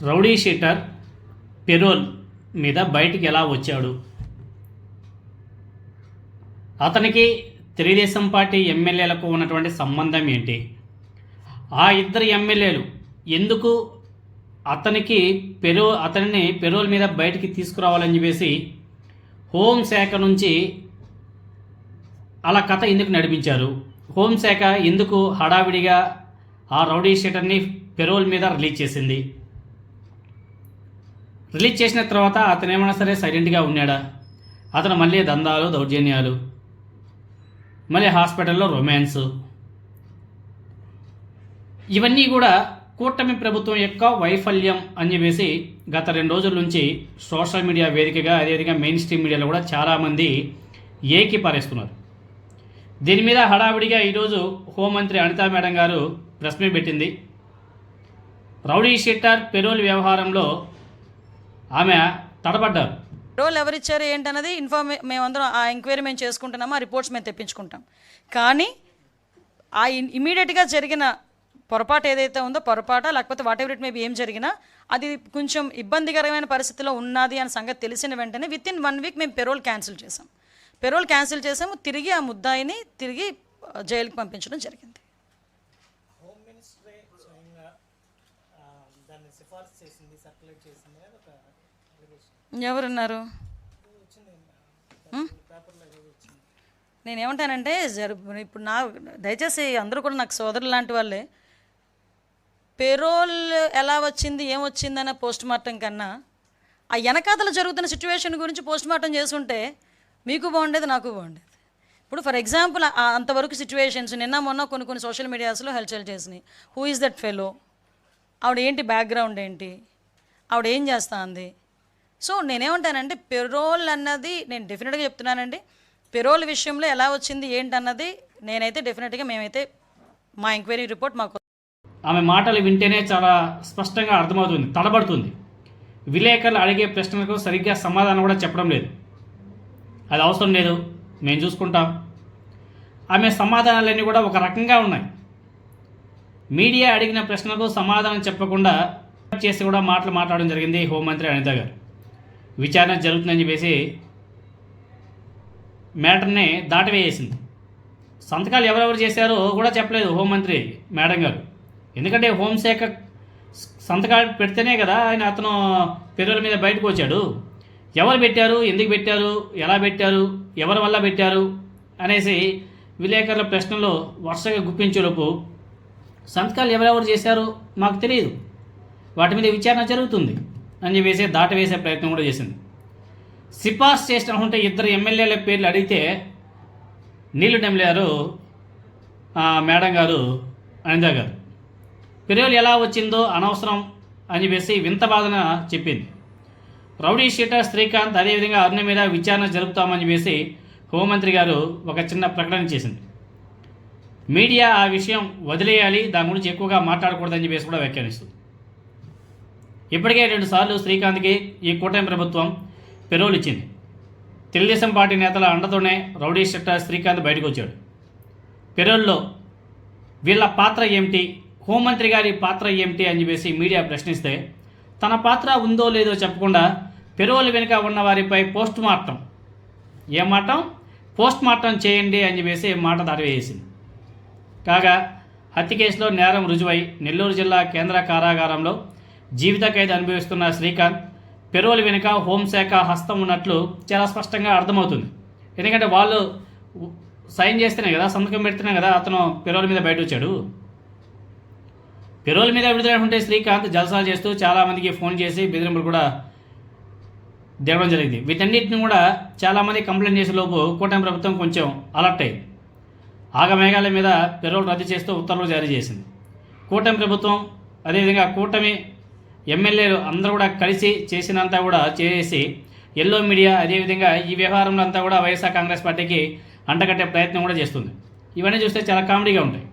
Rowdy sheeter payroll మీద బయటికి ఎలా వచ్చాడు? అతనికి తెలుగుదేశం పార్టీ ఎమ్మెల్యేలకు ఉన్నటువంటి సంబంధం ఏంటి? ఆ ఇద్దరు ఎమ్మెల్యేలు ఎందుకు అతనిని పెరోల్ మీద బయటికి తీసుకురావాలని చెప్పేసి హోంశాఖ నుంచి అలా కథ ఎందుకు నడిపించారు? హోంశాఖ ఎందుకు హడావిడిగా ఆ రౌడీ షీటర్ని పెరోల్ మీద రిలీజ్ చేసింది? రిలీజ్ చేసిన తర్వాత అతను ఏమైనా సరే సైలెంట్గా ఉన్నాడా? అతను మళ్ళీ దందాలు, దౌర్జన్యాలు, మళ్ళీ హాస్పిటల్లో రొమాన్స్, ఇవన్నీ కూడా కూటమి ప్రభుత్వం యొక్క వైఫల్యం అని చెప్పేసి గత 2 రోజుల నుంచి సోషల్ మీడియా వేదికగా, అదేవిధంగా మెయిన్ స్ట్రీమ్ మీడియాలో కూడా చాలామంది ఏకీపారేస్తున్నారు. దీని మీద హడావిడిగా ఈరోజు హోంమంత్రి అనితా మేడం గారు ప్రెస్ మీట్ పెట్టింది. రౌడీ షీటర్ పెరోల్ వ్యవహారంలో ఆమె తడబడ్డారు. రోల్ ఎవరిచ్చారు ఏంటన్నది మేమందరం ఆ ఎంక్వైరీ మేము చేసుకుంటున్నాము, ఆ రిపోర్ట్స్ మేము తెప్పించుకుంటాం. కానీ ఆ ఇమీడియట్గా జరిగిన పొరపాటు ఏదైతే ఉందో, పొరపాట లేకపోతే వాట్ ఎవర్ ఇట్ మేబీ ఏం జరిగినా అది కొంచెం ఇబ్బందికరమైన పరిస్థితిలో ఉన్నది అనే సంగతి తెలిసిన వెంటనే విత్ ఇన్ 1 వీక్ మేము పెరోల్ క్యాన్సిల్ చేసాము. తిరిగి ఆ ముద్దాయిని తిరిగి జైలుకి పంపించడం జరిగింది. ఎవరున్నారు? నేనేమంటానంటే ఇప్పుడు దయచేసి అందరూ కూడా నాకు సోదరులు లాంటి వాళ్ళే. పెరోల్ ఎలా వచ్చింది, ఏమొచ్చిందనే పోస్ట్ మార్టం కన్నా ఆ వెనకాతల జరుగుతున్న సిచ్యువేషన్ గురించి పోస్ట్ మార్టం చేసుంటే మీకు బాగుండేది, నాకు బాగుండేది. ఇప్పుడు ఫర్ ఎగ్జాంపుల్ అంతవరకు సిచ్యువేషన్స్ నిన్న మొన్న కొన్ని సోషల్ మీడియాస్లో హల్చల్ చేసినాయి. హూ ఈజ్ దట్ ఫెలో, ఆవిడ ఏంటి, బ్యాక్గ్రౌండ్ ఏంటి, ఆవిడ ఏం చేస్తా అంది. సో నేనేమంటానంటే పెరోల్ అన్నది నేను డెఫినెట్గా చెప్తున్నానండి. పెరోల్ విషయంలో ఎలా వచ్చింది ఏంటన్నది నేనైతే డెఫినెట్గా మేమైతే మా ఎంక్వైరీ రిపోర్ట్ మాకు. ఆమె మాటలు వింటేనే చాలా స్పష్టంగా అర్థమవుతుంది, తడబడుతుంది. విలేకరులు అడిగే ప్రశ్నలకు సరిగ్గా సమాధానం కూడా చెప్పడం లేదు. అది అవసరం లేదు, మేము చూసుకుంటాం. ఆమె సమాధానాలన్నీ కూడా ఒక రకంగా ఉన్నాయి. మీడియా అడిగిన ప్రశ్నలకు సమాధానం చెప్పకుండా చేసి కూడా మాట్లాడడం జరిగింది హోంమంత్రి అనిత గారు. విచారణ జరుగుతుందని చెప్పేసి మ్యాటర్ని దాటివేసింది. సంతకాలు ఎవరెవరు చేశారో కూడా చెప్పలేదు హోంమంత్రి మేడం గారు. ఎందుకంటే హోంశాఖ సంతకాలు పెడితేనే కదా అతను పెరోల్ మీద బయటకు వచ్చాడు. ఎవరు పెట్టారు, ఎందుకు పెట్టారు, ఎలా పెట్టారు, ఎవరి వల్ల పెట్టారు అనేసి విలేకరుల ప్రశ్నలు వరుసగా గుప్పించేలోపు సంతకాలు ఎవరెవరు చేశారో మాకు తెలియదు, వాటి మీద విచారణ జరుగుతుంది అని చెప్పేసి దాటవేసే ప్రయత్నం కూడా చేసింది. సిఫార్సు చేసినటువంటి 2 ఎమ్మెల్యేల పేర్లు అడిగితే నీళ్లు నమిలారు మేడం గారు, అనిత గారు. పెరోల్ ఎలా వచ్చిందో అనవసరం అని చెప్పేసి వింత బాధన చెప్పింది. రౌడీ షీటర్ శ్రీకాంత్, అదేవిధంగా అరుణ మీద విచారణ జరుపుతామని చెప్పేసి హోంమంత్రి గారు ఒక చిన్న ప్రకటన చేసింది. మీడియా ఆ విషయం వదిలేయాలి, దాని గురించి ఎక్కువగా మాట్లాడకూడదని చెప్పేసి కూడా వ్యాఖ్యానిస్తుంది. ఇప్పటికే 2 సార్లు శ్రీకాంత్కి ఈ కూటమి ప్రభుత్వం పెరోల్ ఇచ్చింది. తెలుగుదేశం పార్టీ నేతల అండతోనే రౌడీ షీటర్ శ్రీకాంత్ బయటకు వచ్చాడు. పెరోల్లో వీళ్ళ పాత్ర ఏమిటి, హోంమంత్రి గారి పాత్ర ఏమిటి అని చెప్పేసి మీడియా ప్రశ్నిస్తే తన పాత్ర ఉందో లేదో చెప్పకుండా పెరోల్ వెనుక ఉన్న వారిపై పోస్ట్ మార్టం చేయండి అని చెప్పేసి మాట దాటివేసింది. కాగా హత్య కేసులో నేరం రుజువై నెల్లూరు జిల్లా కేంద్ర కారాగారంలో జీవిత ఖైదు అనుభవిస్తున్న శ్రీకాంత్ పెరోల్ వెనుక హోంశాఖ హస్తం ఉన్నట్లు చాలా స్పష్టంగా అర్థమవుతుంది. ఎందుకంటే వాళ్ళు సైన్ చేస్తేనే కదా, సంతకం పెడితేనే కదా అతను పెరోల్ మీద బయట వచ్చాడు. పెరోల్ మీద విడుదలైనటువంటి శ్రీకాంత్ జల్సాలు చేస్తూ చాలామందికి ఫోన్ చేసి బెదిరింపులు కూడా దిగడం జరిగింది. వీటన్నిటిని కూడా చాలామంది కంప్లైంట్ చేసేలోపు కూటమి ప్రభుత్వం కొంచెం అలర్ట్ అయింది. ఆగమేఘాల మీద పెరోల్ రద్దు చేస్తూ ఉత్తర్వులు జారీ చేసింది. కూటమి ప్రభుత్వం, అదేవిధంగా కూటమి ఎమ్మెల్యేలు అందరూ కూడా కలిసి చేసినంతా కూడా చేసి ఎల్లో మీడియా, అదేవిధంగా ఈ వ్యవహారంలో అంతా కూడా వైఎస్ఆర్ కాంగ్రెస్ పార్టీకి అంటగట్టే ప్రయత్నం కూడా చేస్తుంది. ఇవన్నీ చూస్తే చాలా కామెడీగా ఉంటాయి.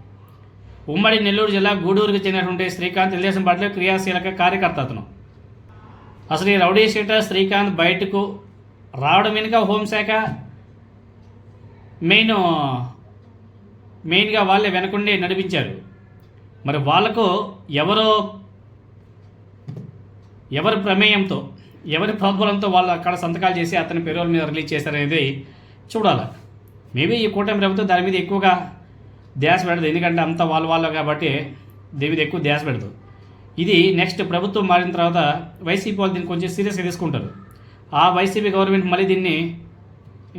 ఉమ్మడి నెల్లూరు జిల్లా గూడూరుకు చెందినటువంటి శ్రీకాంత్ తెలుగుదేశం పార్టీలో క్రియాశీలక కార్యకర్త. అతను అసలు ఈ రౌడీ షీటర్ శ్రీకాంత్ బయటకు రావడం వెనుక హోంశాఖ మెయిన్గా వాళ్ళే వెనకుండి నడిపించారు. మరి వాళ్లకు ఎవరో ఎవరి ప్రమేయంతో ఎవరి ప్రోద్బలంతో వాళ్ళు అక్కడ సంతకాలు చేసి అతని పెరోల్ మీద రిలీజ్ చేశారనేది చూడాలి. మేబీ ఈ కూటమి ప్రభుత్వం దాని మీద ఎక్కువగా ధ్యాస పెడదు, ఎందుకంటే అంత వాళ్ళు కాబట్టి దీని మీద ఎక్కువ ధ్యాస పెడదు. ఇది నెక్స్ట్ ప్రభుత్వం మారిన తర్వాత వైసీపీ వాళ్ళు దీన్ని కొంచెం సీరియస్గా తీసుకుంటారు. ఆ వైసీపీ గవర్నమెంట్ మళ్ళీ దీన్ని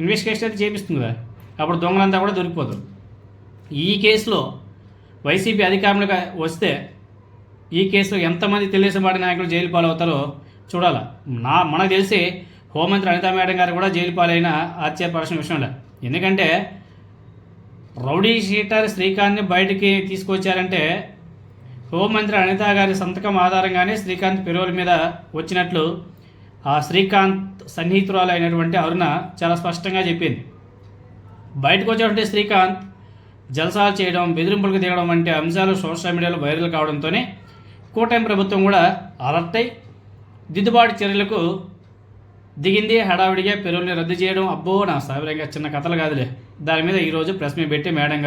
ఇన్వెస్టిగేషన్ అయితే చేపిస్తుంది కదా, అప్పుడు దొంగలంతా కూడా దొరికిపోతారు. ఈ కేసులో వైసీపీ అధికారంలోకి వస్తే ఈ కేసులో ఎంతమంది తెలుగుదేశం పార్టీ నాయకులు జైలు పాలవుతారో చూడాలి. మనకు తెలిసి హోంమంత్రి అనితా మేడం గారు కూడా జైలు పాలైన ఆశ్చర్యపరిచిన విషయంలో, ఎందుకంటే రౌడీ షీటర్ శ్రీకాంత్ని బయటికి తీసుకొచ్చారంటే హోంమంత్రి అనితా గారి సంతకం ఆధారంగానే శ్రీకాంత్ పెరోల్ మీద వచ్చినట్లు ఆ శ్రీకాంత్ సన్నిహితురాలు అయినటువంటి అరుణ చాలా స్పష్టంగా చెప్పింది. బయటకు వచ్చినటువంటి శ్రీకాంత్ జల్సాలు చేయడం, బెదిరింపులకు దిగడం వంటి అంశాలు సోషల్ మీడియాలో వైరల్ కావడంతోనే కూటమి ప్రభుత్వం కూడా అలర్ట్ అయి దిద్దుబాటు చర్యలకు దిగింది. హడావిడిగా పెరోల్ని రద్దు చేయడం, అబ్బో నా సావిరంగా చిన్న కథలు కాదులే. దాని మీద ఈరోజు ప్రెస్ మీట్ పెట్టి మేడం